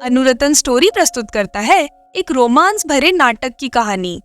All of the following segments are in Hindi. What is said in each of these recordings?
अनुरतन स्टोरी प्रस्तुत करता है एक रोमांस भरे नाटक की कहानी।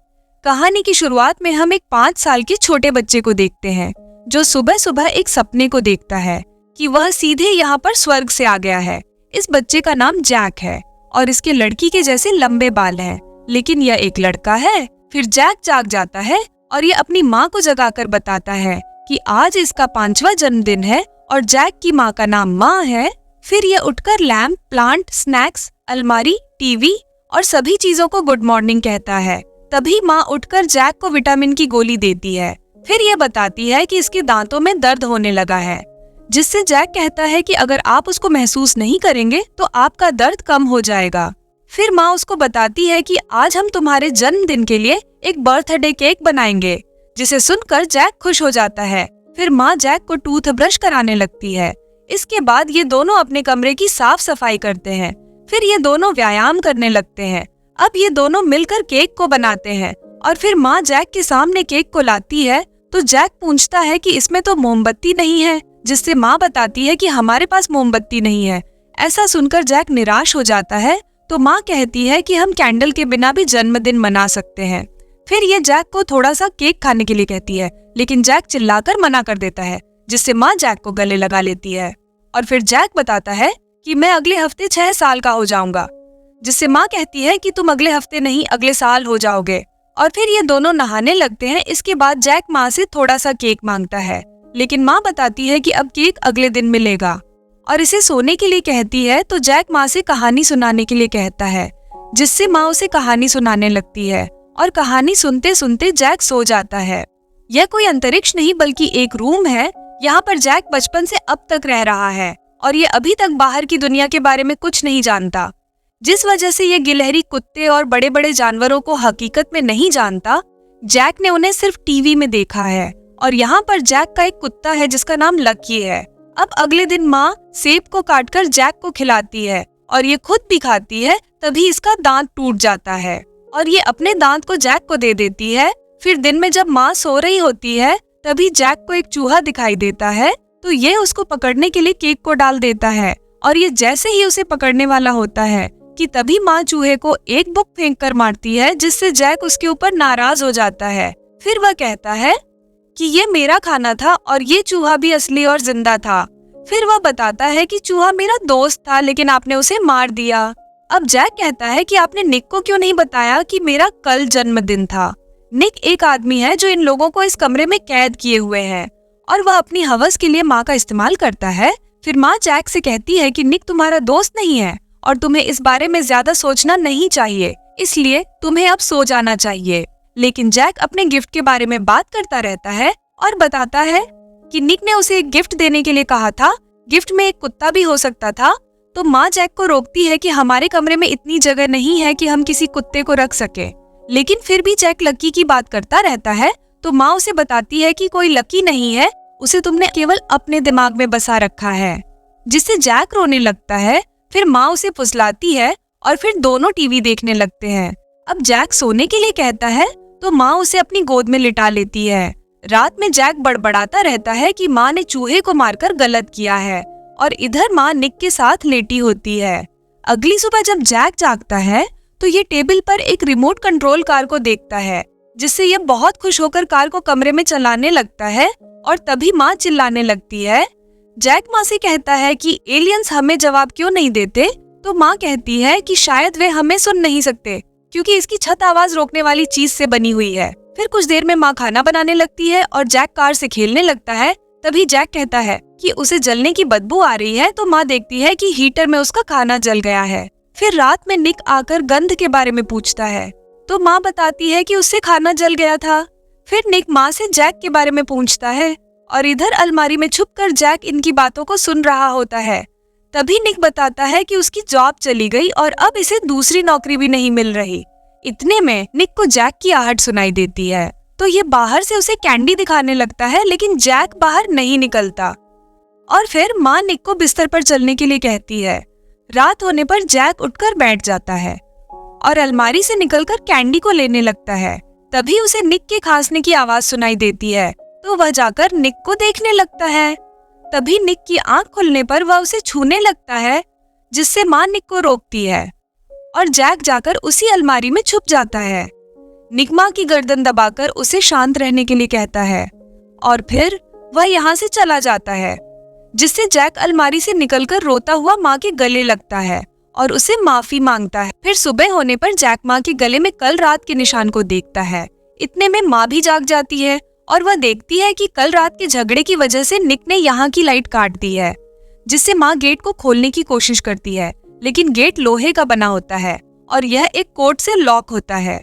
कहानी की शुरुआत में हम एक 5 साल के छोटे बच्चे को देखते हैं जो सुबह सुबह एक सपने को देखता है कि वह सीधे यहाँ पर स्वर्ग से आ गया है। इस बच्चे का नाम जैक है और इसके लड़की के जैसे लंबे बाल हैं, लेकिन यह एक लड़का है। फिर जैक जाग जाता है और ये अपनी माँ को जगाकर बताता है कि आज इसका 5वां जन्मदिन है और जैक की माँ का नाम माँ है। फिर यह उठकर लैम्प, प्लांट, स्नैक्स, अलमारी, टीवी और सभी चीजों को गुड मॉर्निंग कहता है। तभी माँ उठकर जैक को विटामिन की गोली देती है। फिर यह बताती है कि इसके दांतों में दर्द होने लगा है, जिससे जैक कहता है कि अगर आप उसको महसूस नहीं करेंगे तो आपका दर्द कम हो जाएगा। फिर माँ उसको बताती है कि आज हम तुम्हारे जन्मदिन के लिए एक बर्थडे केक बनाएंगे, जिसे सुनकर जैक खुश हो जाता है। फिर माँ जैक को टूथब्रश कराने लगती है। इसके बाद ये दोनों अपने कमरे की साफ सफाई करते हैं। फिर ये दोनों व्यायाम करने लगते हैं। अब ये दोनों मिलकर केक को बनाते हैं और फिर माँ जैक के सामने केक को लाती है तो जैक पूछता है कि इसमें तो मोमबत्ती नहीं है, जिससे माँ बताती है कि हमारे पास मोमबत्ती नहीं है। ऐसा सुनकर जैक निराश हो जाता है तो माँ कहती है कि हम कैंडल के बिना भी जन्मदिन मना सकते हैं। फिर ये जैक को थोड़ा सा केक खाने के लिए कहती है, लेकिन जैक चिल्लाकर मना कर देता है, जिससे माँ जैक को गले लगा लेती है। और फिर जैक बताता है कि मैं अगले हफ्ते 6 साल का हो जाऊंगा, जिससे माँ कहती है कि तुम अगले हफ्ते नहीं अगले साल हो जाओगे। और फिर ये दोनों नहाने लगते हैं। इसके बाद जैक माँ से थोड़ा सा केक मांगता है, लेकिन माँ बताती है कि अब केक अगले दिन मिलेगा और इसे सोने के लिए कहती है। तो जैक माँ से कहानी सुनाने के लिए कहता है, जिससे माँ उसे कहानी सुनाने लगती है और कहानी सुनते सुनते जैक सो जाता है। यह कोई अंतरिक्ष नहीं बल्कि एक रूम है। यहाँ पर जैक बचपन से अब तक रह रहा है और ये अभी तक बाहर की दुनिया के बारे में कुछ नहीं जानता, जिस वजह से ये गिलहरी, कुत्ते और बड़े बड़े जानवरों को हकीकत में नहीं जानता। जैक ने उन्हें सिर्फ टीवी में देखा है और यहाँ पर जैक का एक कुत्ता है जिसका नाम लकी है। अब अगले दिन माँ सेब को काटकर जैक को खिलाती है और ये खुद भी खाती है। तभी इसका दांत टूट जाता है और ये अपने दांत को जैक को दे देती है। फिर दिन में जब माँ सो रही होती है तभी जैक को एक चूहा दिखाई देता है, तो ये उसको पकड़ने के लिए केक को डाल देता है और ये जैसे ही उसे पकड़ने वाला होता है कि तभी माँ चूहे को एक बुक फेंक कर मारती है, जिससे जैक उसके ऊपर नाराज हो जाता है। फिर वह कहता है कि ये मेरा खाना था और ये चूहा भी असली और जिंदा था। फिर वह बताता है कि चूहा मेरा दोस्त था, लेकिन आपने उसे मार दिया। अब जैक कहता है कि आपने निक को क्यों नहीं बताया कि मेरा कल जन्मदिन था। निक एक आदमी है जो इन लोगों को इस कमरे में कैद किए हुए है और वह अपनी हवस के लिए माँ का इस्तेमाल करता है। फिर माँ जैक से कहती है कि निक तुम्हारा दोस्त नहीं है और तुम्हें इस बारे में ज्यादा सोचना नहीं चाहिए, इसलिए तुम्हें अब सो जाना चाहिए। लेकिन जैक अपने गिफ्ट के बारे में बात करता रहता है और बताता है कि निक ने उसे एक गिफ्ट देने के लिए कहा था। गिफ्ट में एक कुत्ता भी हो सकता था। तो माँ जैक को रोकती है कि हमारे कमरे में इतनी जगह नहीं है कि हम किसी कुत्ते को रख सके, लेकिन फिर भी जैक लकी की बात करता रहता है। तो माँ उसे बताती है कि कोई लकी नहीं है, उसे तुमने केवल अपने दिमाग में बसा रखा है, जिससे जैक रोने लगता है। फिर माँ उसे फुसलाती है और फिर दोनों टीवी देखने लगते हैं। अब जैक सोने के लिए कहता है तो माँ उसे अपनी गोद में लिटा लेती है। रात में जैक बड़बड़ाता रहता है कि माँ ने चूहे को मारकर गलत किया है और इधर माँ निक के साथ लेटी होती है। अगली सुबह जब जैक जागता है तो ये टेबल पर एक रिमोट कंट्रोल कार को देखता है, जिससे यह बहुत खुश होकर कार को कमरे में चलाने लगता है और तभी माँ चिल्लाने लगती है। जैक माँ से कहता है कि एलियंस हमें जवाब क्यों नहीं देते। तो माँ कहती है कि शायद वे हमें सुन नहीं सकते क्योंकि इसकी छत आवाज रोकने वाली चीज से बनी हुई है। फिर कुछ देर में माँ खाना बनाने लगती है और जैक कार से खेलने लगता है। तभी जैक कहता है कि उसे जलने की बदबू आ रही है, तो माँ देखती है कि हीटर में उसका खाना जल गया है। फिर रात में निक आकर गंध के बारे में पूछता है, तो माँ बताती है कि उससे खाना जल गया था। फिर निक माँ से जैक के बारे में पूछता है और इधर अलमारी में छुपकर जैक इनकी बातों को सुन रहा होता है। तभी निक बताता है कि उसकी जॉब चली गई और अब इसे दूसरी नौकरी भी नहीं मिल रही। इतने में निक को जैक की आहट सुनाई देती है, तो ये बाहर से उसे कैंडी दिखाने लगता है, लेकिन जैक बाहर नहीं निकलता। और फिर माँ निक को बिस्तर पर चलने के लिए कहती है। रात होने पर जैक उठकर बैठ जाता है और अलमारी से निकलकर कैंडी को लेने लगता है। तभी उसे निक के खांसने की आवाज सुनाई देती है, तो वह जाकर निक को देखने लगता है। तभी निक की आंख खुलने पर वह उसे छूने लगता है, जिससे माँ निक को रोकती है और जैक जाकर उसी अलमारी में छुप जाता है। निक माँ की गर्दन दबाकर उसे शांत रहने के लिए कहता है और फिर वह यहाँ से चला जाता है, जिससे जैक अलमारी से निकलकर रोता हुआ माँ के गले लगता है और उसे माफी मांगता है। फिर सुबह होने पर जैक माँ के गले में कल रात के निशान को देखता है। इतने में माँ भी जाग जाती है और वह देखती है कि कल रात के झगड़े की वजह से निक ने यहाँ की लाइट काट दी है, जिससे माँ गेट को खोलने की कोशिश करती है, लेकिन गेट लोहे का बना होता है और यह एक कोड से लॉक होता है।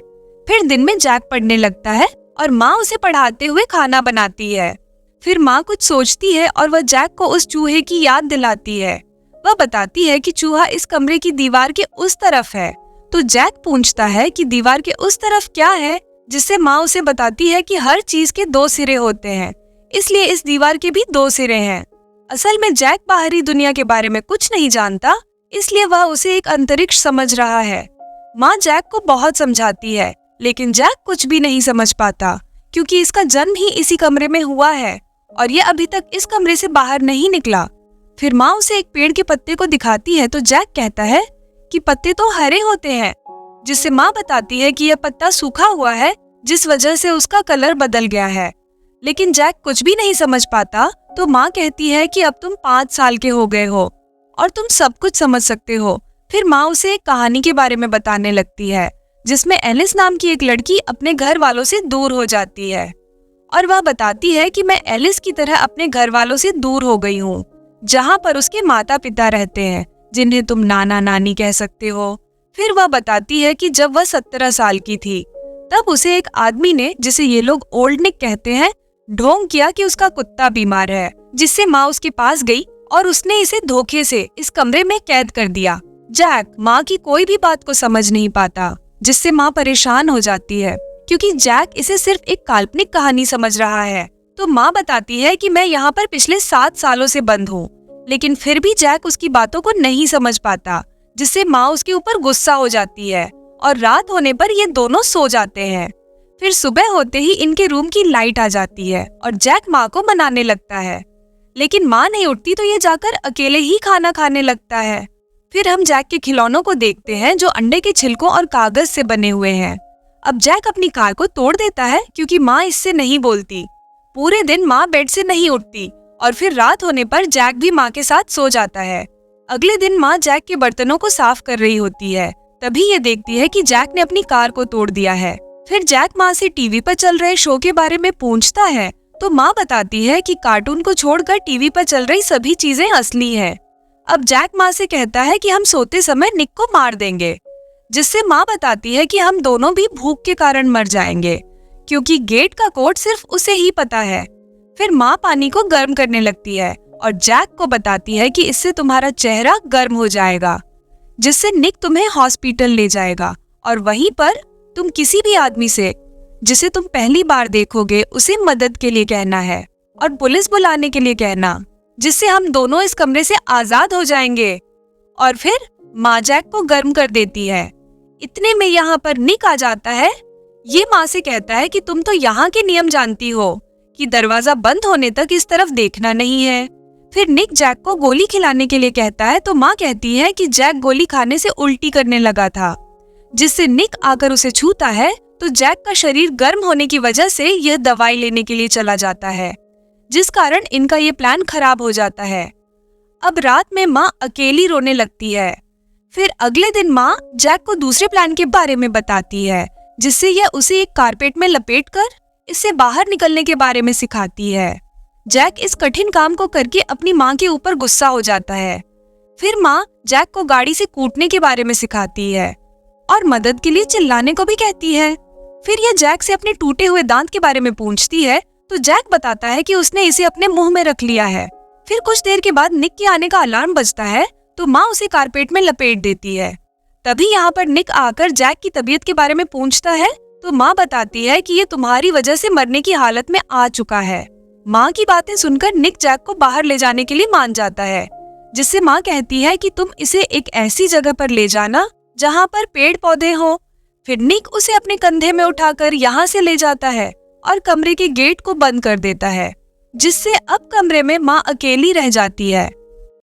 फिर दिन में जैक पढ़ने लगता है और माँ उसे पढ़ाते हुए खाना बनाती है। फिर माँ कुछ सोचती है और वह जैक को उस चूहे की याद दिलाती है। वह बताती है कि चूहा इस कमरे की दीवार के उस तरफ है। तो जैक पूछता है कि दीवार के उस तरफ क्या है, जिससे माँ उसे बताती है कि हर चीज के 2 सिरे होते हैं, इसलिए इस दीवार के भी 2 सिरे हैं। असल में जैक बाहरी दुनिया के बारे में कुछ नहीं जानता, इसलिए वह उसे एक अंतरिक्ष समझ रहा है। माँ जैक को बहुत समझाती है, लेकिन जैक कुछ भी नहीं समझ पाता, क्योंकि इसका जन्म ही इसी कमरे में हुआ है और यह अभी तक इस कमरे से बाहर नहीं निकला। फिर माँ उसे एक पेड़ के पत्ते को दिखाती है तो जैक कहता है कि पत्ते तो हरे होते हैं, जिससे माँ बताती है कि यह पत्ता सूखा हुआ है, जिस वजह से उसका कलर बदल गया है। लेकिन जैक कुछ भी नहीं समझ पाता, तो माँ कहती है कि अब तुम 5 साल के हो गए हो और तुम सब कुछ समझ सकते हो। फिर माँ उसे एक कहानी के बारे में बताने लगती है, जिसमें एलिस नाम की एक लड़की अपने घर वालों से दूर हो जाती है और वह बताती है कि मैं एलिस की तरह अपने घर वालों से दूर हो गई हूँ, जहाँ पर उसके माता पिता रहते हैं, जिन्हें तुम नाना नानी कह सकते हो। फिर वह बताती है कि जब वह 17 साल की थी, तब उसे एक आदमी ने, जिसे ये लोग ओल्ड निक कहते हैं, ढोंग किया कि उसका कुत्ता बीमार है, जिससे माँ उसके पास गई और उसने इसे धोखे से इस कमरे में कैद कर दिया। जैक माँ की कोई भी बात को समझ नहीं पाता, जिससे माँ परेशान हो जाती है, क्योंकि जैक इसे सिर्फ एक काल्पनिक कहानी समझ रहा है। तो माँ बताती है कि मैं यहाँ पर पिछले 7 सालों से बंद हूँ, लेकिन फिर भी जैक उसकी बातों को नहीं समझ पाता, जिससे माँ उसके ऊपर गुस्सा हो जाती है और रात होने पर ये दोनों सो जाते हैं। फिर सुबह होते ही इनके रूम की लाइट आ जाती है और जैक माँ को मनाने लगता है, लेकिन माँ नहीं उठती तो ये जाकर अकेले ही खाना खाने लगता है। फिर हम जैक के खिलौनों को देखते हैं, जो अंडे के छिलकों और कागज से बने हुए हैं। अब जैक अपनी कार को तोड़ देता है, क्योंकि माँ इससे नहीं बोलती। पूरे दिन माँ बेड से नहीं उठती और फिर रात होने पर जैक भी माँ के साथ सो जाता है। अगले दिन माँ जैक के बर्तनों को साफ कर रही होती है, तभी ये देखती है कि जैक ने अपनी कार को तोड़ दिया है। फिर जैक माँ से टीवी पर चल रहे शो के बारे में पूछता है, तो माँ बताती है कि कार्टून को छोड़कर टीवी पर चल रही सभी चीजें असली हैं। अब जैक माँ से कहता है कि हम सोते समय निक को मार देंगे, जिससे माँ बताती है कि हम दोनों भी भूख के कारण मर जाएंगे, क्योंकि गेट का कोड सिर्फ उसे ही पता है। फिर माँ पानी को गर्म करने लगती है और जैक को बताती है कि इससे तुम्हारा चेहरा गर्म हो जाएगा, जिससे निक तुम्हें हॉस्पिटल ले जाएगा और वहीं पर तुम किसी भी आदमी से, जिसे तुम पहली बार देखोगे, उसे मदद के लिए कहना है और पुलिस बुलाने के लिए कहना, जिससे हम दोनों इस कमरे से आजाद हो जाएंगे। और फिर माँ जैक को गर्म कर देती है। इतने में यहाँ पर निक आ जाता है। ये माँ से कहता है कि तुम तो यहाँ के नियम जानती हो कि दरवाजा बंद होने तक इस तरफ देखना नहीं है। फिर निक जैक को गोली खिलाने के लिए कहता है, तो माँ कहती है कि जैक गोली खाने से उल्टी करने लगा था, जिससे निक आकर उसे छूता है तो जैक का शरीर गर्म होने की वजह से यह दवाई लेने के लिए चला जाता है, जिस कारण इनका ये प्लान खराब हो जाता है। अब रात में माँ अकेली रोने लगती है। फिर अगले दिन माँ जैक को दूसरे प्लान के बारे में बताती है, जिससे यह उसे एक कारपेट में लपेटकर इससे बाहर निकलने के बारे में सिखाती है। जैक इस कठिन काम को करके अपनी माँ के ऊपर गुस्सा हो जाता है। फिर माँ जैक को गाड़ी से कूटने के बारे में सिखाती है और मदद के लिए चिल्लाने को भी कहती है। फिर यह जैक से अपने टूटे हुए दांत के बारे में पूछती है, तो जैक बताता है कि उसने इसे अपने मुंह में रख लिया है। फिर कुछ देर के बाद निक के आने का अलार्म बजता है, तो माँ उसे कारपेट में लपेट देती है। तभी यहाँ पर निक आकर जैक की तबीयत के बारे में पूछता है, तो माँ बताती है कि ये तुम्हारी वजह से मरने की हालत में आ चुका है। माँ की बातें सुनकर निक जैक को बाहर ले जाने के लिए मान जाता है, जिससे माँ कहती है कि तुम इसे एक ऐसी जगह पर ले जाना जहाँ पर पेड़ पौधे हो। फिर निक उसे अपने कंधे में उठाकर यहाँ से ले जाता है और कमरे के गेट को बंद कर देता है, जिससे अब कमरे में माँ अकेली रह जाती है।